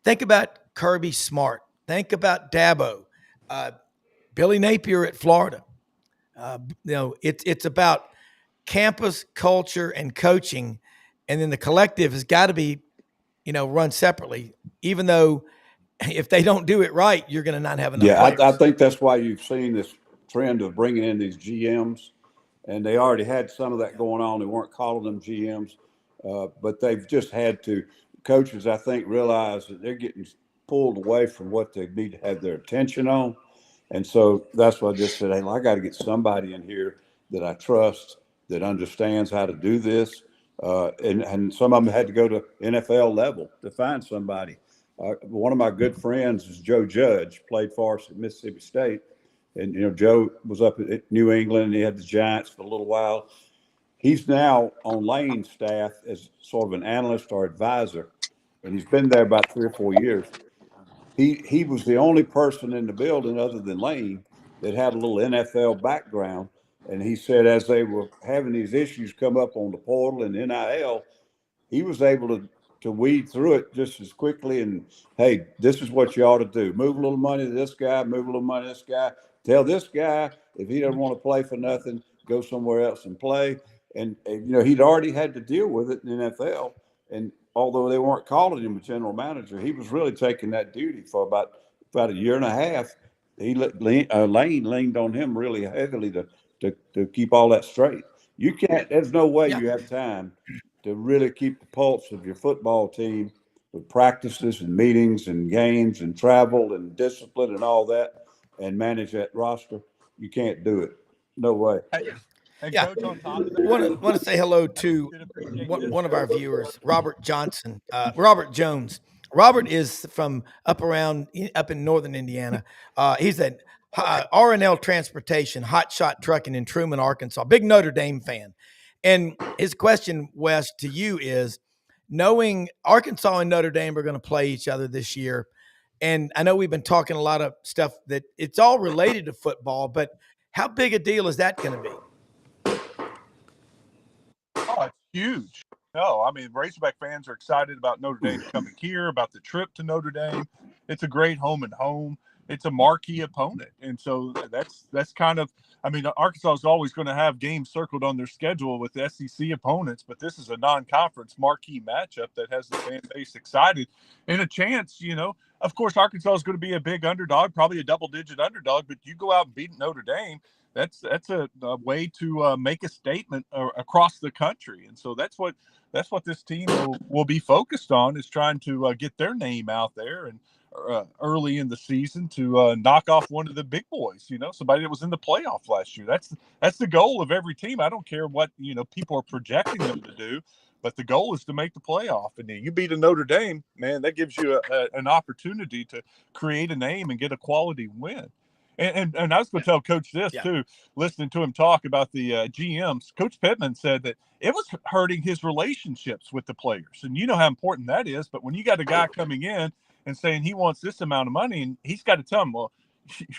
Think about Kirby Smart. Think about Dabo, Billy Napier at Florida. It's about campus culture and coaching, and then the collective has got to be, run separately, even though if they don't do it right, you're going to not have enough players. I think that's why you've seen this trend of bringing in these GMs, and they already had some of that going on. They weren't calling them GMs, but they've just had to. Coaches, I think, realize that they're getting pulled away from what they need to have their attention on. And so that's why I just said, hey, I got to get somebody in here that I trust, that understands how to do this. And some of them had to go to NFL level to find somebody. One of my good friends is Joe Judge, played for us at Mississippi State. And, Joe was up at New England, and he had the Giants for a little while. He's now on Lane's staff as sort of an analyst or advisor, and he's been there about 3 or 4 years. He was the only person in the building other than Lane that had a little NFL background. And he said as they were having these issues come up on the portal and NIL, he was able to weed through it just as quickly. And, hey, this is what you ought to do. Move a little money to this guy, move a little money to this guy. Tell this guy if he doesn't want to play for nothing, go somewhere else and play. And he'd already had to deal with it in the NFL. And although they weren't calling him a general manager, he was really taking that duty for about a year and a half. Lane leaned on him really heavily to keep all that straight. You can't. There's no way you have time to really keep the pulse of your football team with practices and meetings and games and travel and discipline and all that, and manage that roster. You can't do it. No way. Coach, on top of that, want to say hello to one of our viewers, Robert Johnson, Robert Jones. Robert is from up in northern Indiana. He's at R&L Transportation, Hot Shot Trucking in Truman, Arkansas. Big Notre Dame fan. And his question, Wes, to you is, knowing Arkansas and Notre Dame are going to play each other this year, And I know we've been talking a lot of stuff that it's all related to football, but how big a deal is that going to be? Oh, it's huge. No, I mean, Razorback fans are excited about Notre Dame coming here, about the trip to Notre Dame. It's a great home and home. It's a marquee opponent. And so that's kind of, I mean, Arkansas is always going to have games circled on their schedule with SEC opponents, but this is a non-conference marquee matchup that has the fan base excited and a chance, of course, Arkansas is going to be a big underdog, probably a double-digit underdog, but you go out and beat Notre Dame, that's a way to make a statement across the country. And so that's what this team will be focused on, is trying to get their name out there and early in the season to knock off one of the big boys, somebody that was in the playoff last year. That's the goal of every team. I don't care what, people are projecting them to do, but the goal is to make the playoff. And you beat a Notre Dame, man, that gives you an opportunity to create a name and get a quality win. And I was going to tell Coach this too, listening to him talk about the GMs. Coach Pittman said that it was hurting his relationships with the players. And you know how important that is. But when you got a guy coming in and saying he wants this amount of money, and he's got to tell him, well,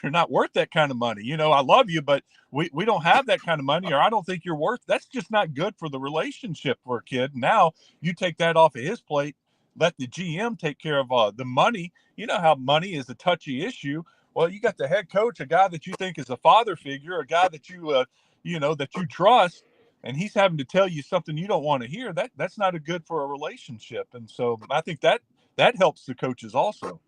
you're not worth that kind of money. I love you, but we don't have that kind of money, or I don't think you're worth. That's just not good for the relationship for a kid. Now you take that off of his plate, let the GM take care of the money. You know how money is a touchy issue. Well, you got the head coach, a guy that you think is a father figure, a guy that you, that you trust, and he's having to tell you something you don't want to hear. That's not good for a relationship. And so I think that helps the coaches also.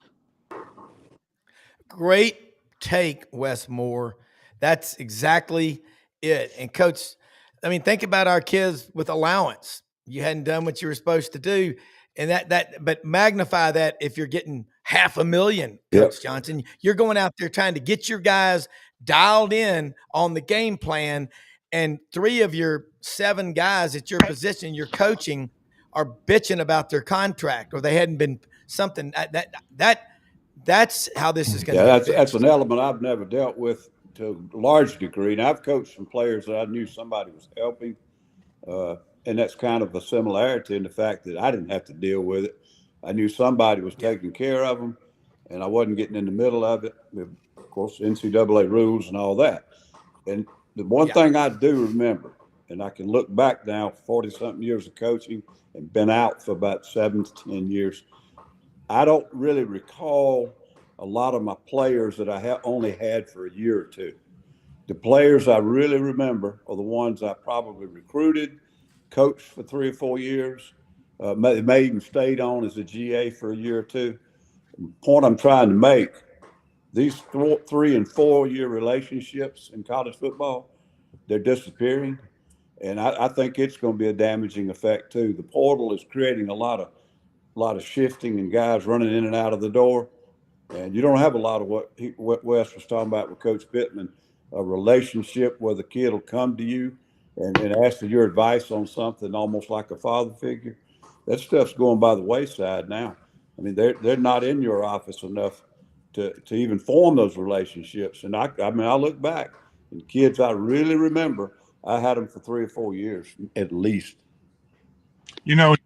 Great take, Wess Moore. That's exactly it. And Coach, I mean, think about our kids with allowance. You hadn't done what you were supposed to do. And but magnify that if you're getting $500,000, Coach Johnson, you're going out there trying to get your guys dialed in on the game plan. And 3 of your 7 guys at your position you're coaching are bitching about their contract, or they hadn't been something that's how this is going to be. That's an element I've never dealt with to a large degree. And I've coached some players that I knew somebody was helping. And that's kind of a similarity in the fact that I didn't have to deal with it. I knew somebody was taking care of them, and I wasn't getting in the middle of it. Of course, NCAA rules and all that. And the one thing I do remember, and I can look back now, 40-something years of coaching and been out for about 7 to 10 years, I don't really recall a lot of my players that I only had for a year or two. The players I really remember are the ones I probably recruited, coached for 3 or 4 years, may even stayed on as a GA for a year or two. The point I'm trying to make, these 3 and 4 year relationships in college football, they're disappearing. And I think it's going to be a damaging effect too. The portal is creating a lot of shifting and guys running in and out of the door. And you don't have a lot of what Wes was talking about with Coach Pittman, a relationship where the kid will come to you and ask for your advice on something almost like a father figure. That stuff's going by the wayside now. I mean, they're not in your office enough to even form those relationships. And I look back, and kids I really remember, I had them for 3 or 4 years at least. To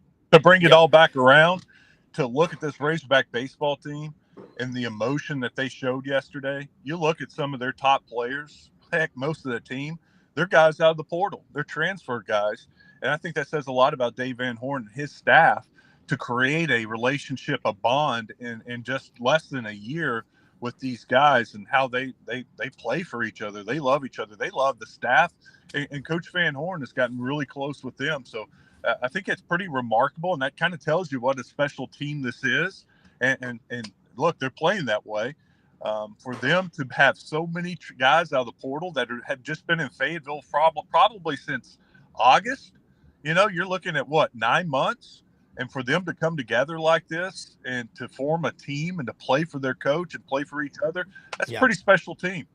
bring it all back around, to look at this Razorback baseball team and the emotion that they showed yesterday, you look at some of their top players, heck, most of the team, they're guys out of the portal. They're transfer guys. And I think that says a lot about Dave Van Horn and his staff to create a relationship, a bond in just less than a year with these guys, and how they play for each other. They love each other. They love the staff. And Coach Van Horn has gotten really close with them. So I think it's pretty remarkable. And that kind of tells you what a special team this is. And look, they're playing that way. For them to have so many guys out of the portal that have just been in Fayetteville probably since August, you're looking at 9 months, and for them to come together like this and to form a team and to play for their coach and play for each other, that's a pretty special team.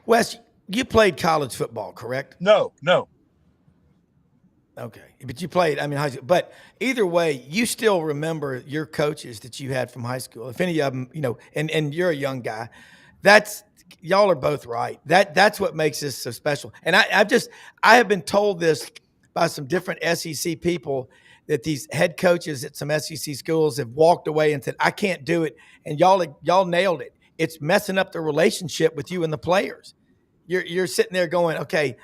Wes, you played college football, correct? No. Okay, but you played, high school. But either way, you still remember your coaches that you had from high school. If any of them, and you're a young guy, y'all are both right. That's what makes this so special. And I have been told this by some different SEC people that these head coaches at some SEC schools have walked away and said, I can't do it. And y'all nailed it. It's messing up the relationship with you and the players. You're sitting there going, okay,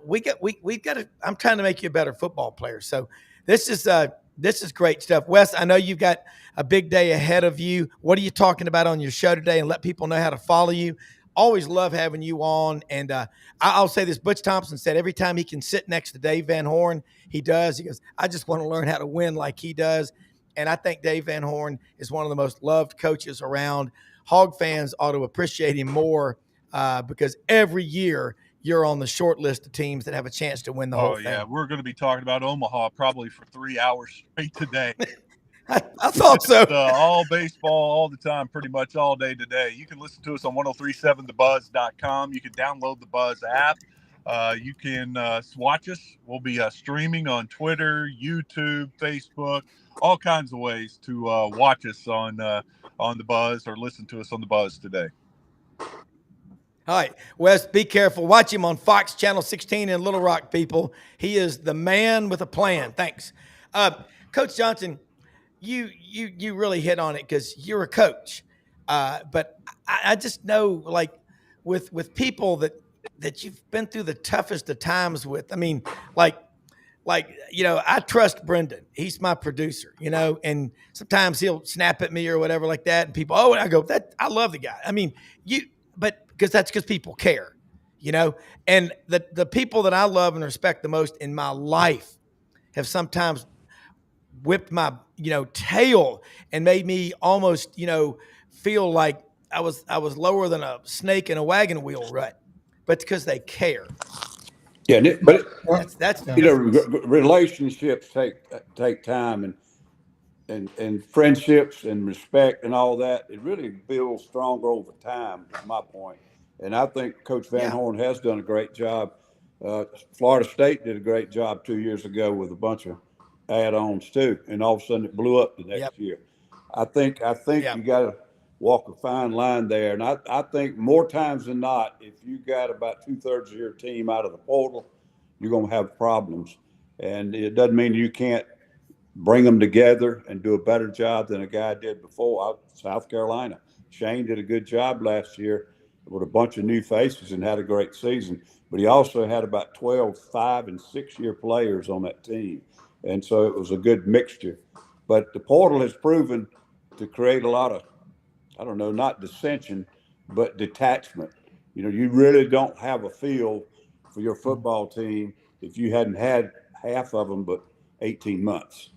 we got to, I'm trying to make you a better football player. So this is great stuff. Wes, I know you've got a big day ahead of you. What are you talking about on your show today? And let people know how to follow you. Always love having you on. And I'll say this, Butch Thompson said every time he can sit next to Dave Van Horn, he does. He goes, I just want to learn how to win like he does. And I think Dave Van Horn is one of the most loved coaches around. Hog fans ought to appreciate him more because every year you're on the short list of teams that have a chance to win the whole thing. Yeah, we're going to be talking about Omaha probably for 3 hours straight today. I thought so. All baseball, all the time, pretty much all day today. You can listen to us on 1037thebuzz.com. You can download the Buzz app. You can watch us. We'll be streaming on Twitter, YouTube, Facebook, all kinds of ways to watch us on the Buzz or listen to us on the Buzz today. All right, Wes, be careful. Watch him on Fox Channel 16 in Little Rock, people. He is the man with a plan. Thanks. Coach Johnson, you really hit on it because you're a coach. But I just know, like, with people that you've been through the toughest of times with. I mean, like I trust Brendan. He's my producer, and sometimes he'll snap at me or whatever like that. And people, and I go, I love the guy. I mean, but because people care, and the people that I love and respect the most in my life have sometimes whipped my, tail and made me almost, feel like I was lower than a snake in a wagon wheel rut, but because they care. Yeah, but that's relationships take time and friendships and respect and all that. It really builds stronger over time, is my point. And I think Coach Van Horn has done a great job. Florida State did a great job 2 years ago with a bunch of add-ons too, and all of a sudden it blew up the next year. I think you got to walk a fine line there, and I think more times than not, if you got about 2/3 of your team out of the portal, you're going to have problems. And it doesn't mean you can't bring them together and do a better job than a guy did before. South Carolina, Shane did a good job last year with a bunch of new faces and had a great season. But he also had about 12 5- and 6-year players on that team. And so it was a good mixture. But the portal has proven to create a lot of, I don't know, not dissension, but detachment. You really don't have a feel for your football team if you hadn't had half of them but 18 months.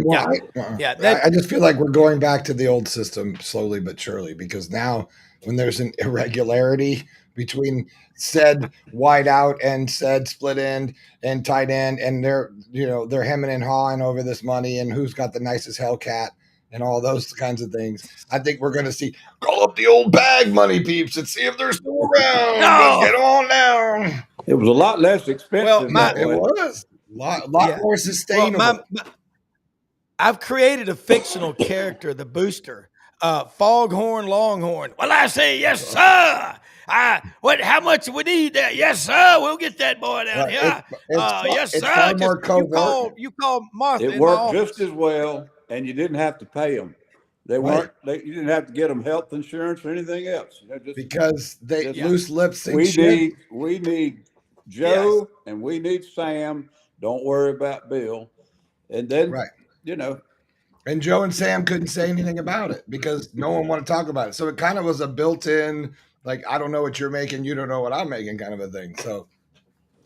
Well, I just feel like we're going back to the old system slowly but surely, because now when there's an irregularity between said wide out and said split end and tight end, and they're hemming and hawing over this money and who's got the nicest Hellcat and all those kinds of things. I think we're going to see, call up the old bag money peeps and see if they're still around. Let's get on down. It was a lot less expensive. It was a lot more sustainable. I've created a fictional character, the booster, Foghorn Longhorn. Well, I say, yes, sir. How much we need there? Yes, sir. We'll get that boy down here. Yes, sir. Far more covert. You called Martha. It worked just as well, and you didn't have to pay them. They weren't. You didn't have to get them health insurance or anything else. Because they loose lips. We need Joe and we need Sam. Don't worry about Bill. And then and Joe and Sam couldn't say anything about it because no one wanted to talk about it. So it kind of was a built-in, like, I don't know what you're making, you don't know what I'm making kind of a thing. So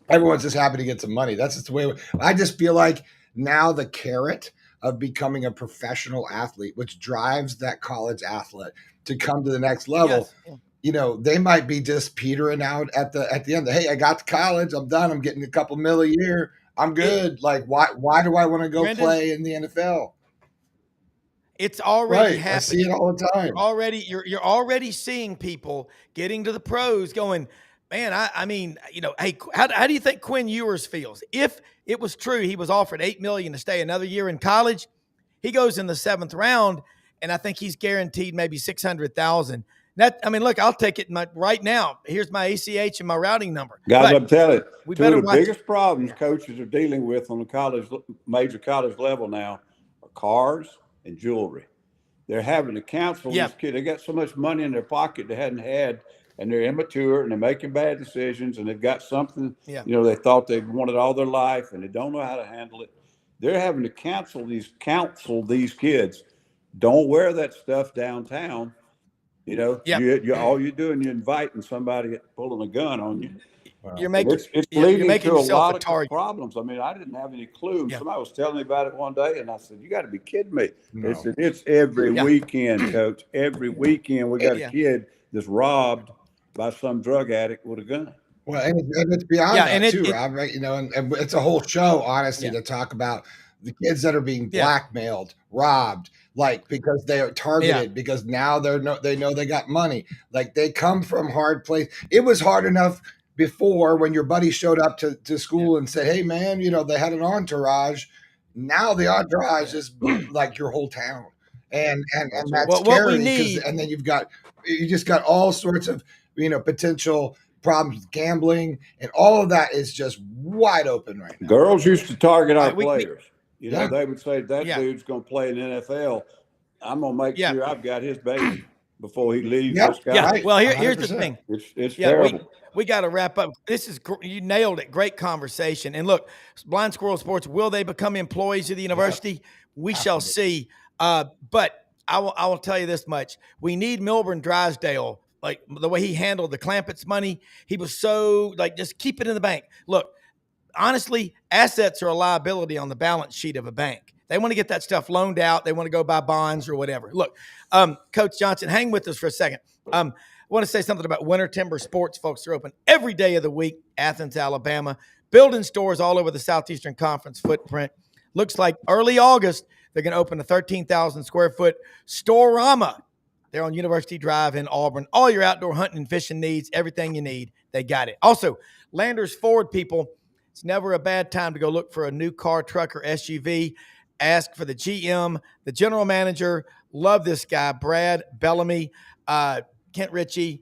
everyone's just happy to get some money. That's just the way. I just feel like now the carrot of becoming a professional athlete, which drives that college athlete to come to the next level. Yes. They might be just petering out at the end. Hey, I got to college. I'm done. I'm getting a couple mil a year. I'm good. Like, why do I want to go play in the NFL? It's already happening. I see it all the time. You're already seeing people getting to the pros going, man, I mean, hey, how do you think Quinn Ewers feels? If it was true he was offered $8 million to stay another year in college, he goes in the 7th round, and I think he's guaranteed maybe $600,000. Look, I'll take it right now. Here's my ACH and my routing number. Guys, But I'm telling you, we two of better the watch. biggest problems coaches are dealing with on the major college level now are cars and jewelry. They're having to counsel these kids. They got so much money in their pocket they hadn't had, and they're immature and they're making bad decisions, and they've got something, they thought they wanted all their life, and they don't know how to handle it. They're having to counsel these kids. Don't wear that stuff downtown. All you're doing, you're inviting somebody pulling a gun on you. You're making it's leading to a lot of problems. I mean, I didn't have any clue. Somebody was telling me about it one day, and I said, "You got to be kidding me!" No. It's every weekend, Coach. Every weekend we got a kid that's robbed by some drug addict with a gun. Well, and it's beyond that too, Rob. Right? And it's a whole show, honestly, to talk about the kids that are being blackmailed, robbed, because they are targeted, because now they know they got money. Like, they come from hard place. It was hard enough before when your buddy showed up to school and said, "Hey man, they had an entourage." Now the entourage is like your whole town. And that's scary, because and then you just got all sorts of potential problems with gambling, and all of that is just wide open right now. Girls used to target our players. They would say, that dude's going to play in the NFL. I'm going to make sure I've got his baby before he leaves this guy. Yeah. Well, here's the thing. It's terrible. We got to wrap up. You nailed it. Great conversation. And look, Blind Squirrel Sports, will they become employees of the university? We shall see. But I will tell you this much. We need Milburn Drysdale. Like, the way he handled the Clampett's money, he was so, just keep it in the bank. Look, honestly, assets are a liability on the balance sheet of a bank. They want to get that stuff loaned out. They want to go buy bonds or whatever. Look, Coach Johnson, hang with us for a second. I want to say something about Winter Timber Sports, folks. They're open every day of the week, Athens, Alabama, building stores all over the Southeastern Conference footprint. Looks like early August, they're going to open a 13,000 square foot Storama. They're on University Drive in Auburn. All your outdoor hunting and fishing needs, everything you need, they got it. Also, Landers Ford, people, it's never a bad time to go look for a new car, truck, or SUV. Ask for the GM, the general manager. Love this guy, Brad Bellamy, Kent Ritchie,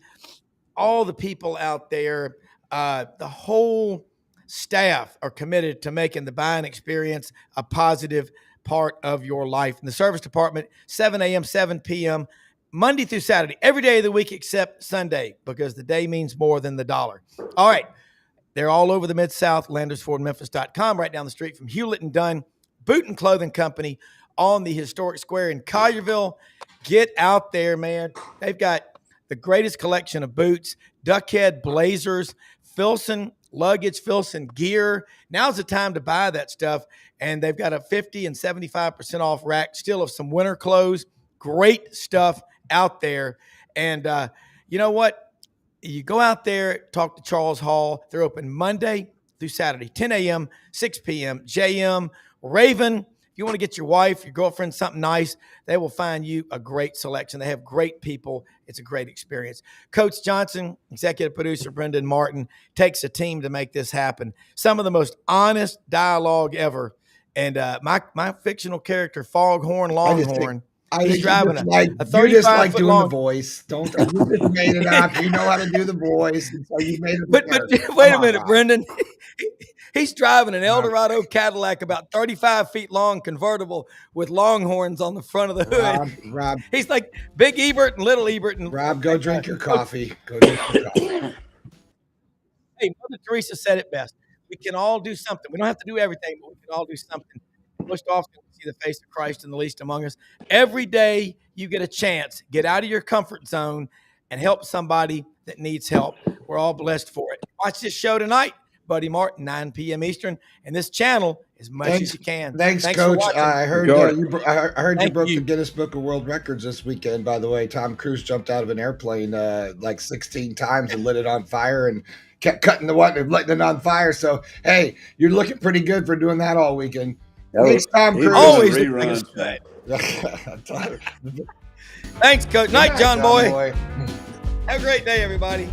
all the people out there. The whole staff are committed to making the buying experience a positive part of your life. In the service department, 7 a.m., 7 p.m., Monday through Saturday, every day of the week except Sunday, because the day means more than the dollar. All right. They're all over the Mid-South, LandersFordMemphis.com, right down the street from Hewlett and Dunn Boot and Clothing Company on the historic square in Collierville. Get out there, man. They've got the greatest collection of boots, Duckhead blazers, Filson luggage, Filson gear. Now's the time to buy that stuff. And they've got a 50 and 75% off rack still of some winter clothes. Great stuff out there. And you know what? You go out there, talk to Charles Hall. They're open Monday through Saturday, 10 a.m., 6 p.m. JM, Raven. If you want to get your wife, your girlfriend something nice, they will find you a great selection. They have great people. It's a great experience. Coach Johnson, executive producer Brendan Martin, takes a team to make this happen. Some of the most honest dialogue ever. And my fictional character, Foghorn Longhorn, he's driving a 35-foot doing long the voice. Don't you just made it up. You know how to do the voice, and so you made it. But wait a minute, Brendan. He's driving an Eldorado Cadillac, about 35 feet long, convertible with longhorns on the front of the hood. Rob, he's like Big Ebert and Little Ebert. And Rob, go drink your coffee. Go drink your coffee. Hey, Mother Teresa said it best. We can all do something. We don't have to do everything, but we can all do something. Most often, we see the face of Christ in the least among us. Every day you get a chance, get out of your comfort zone and help somebody that needs help. We're all blessed for it. Watch this show tonight, Buddy Martin, 9 p.m. Eastern, and this channel as much as you can. Thanks Coach. I heard you broke the Guinness Book of World Records this weekend. By the way, Tom Cruise jumped out of an airplane like 16 times and lit it on fire and kept cutting the one and lighting it on fire. So, hey, you're looking pretty good for doing that all weekend. Thanks, Tom Cruise. Always the biggest fan. Thanks, Coach. Night, John Boy. Have a great day, everybody.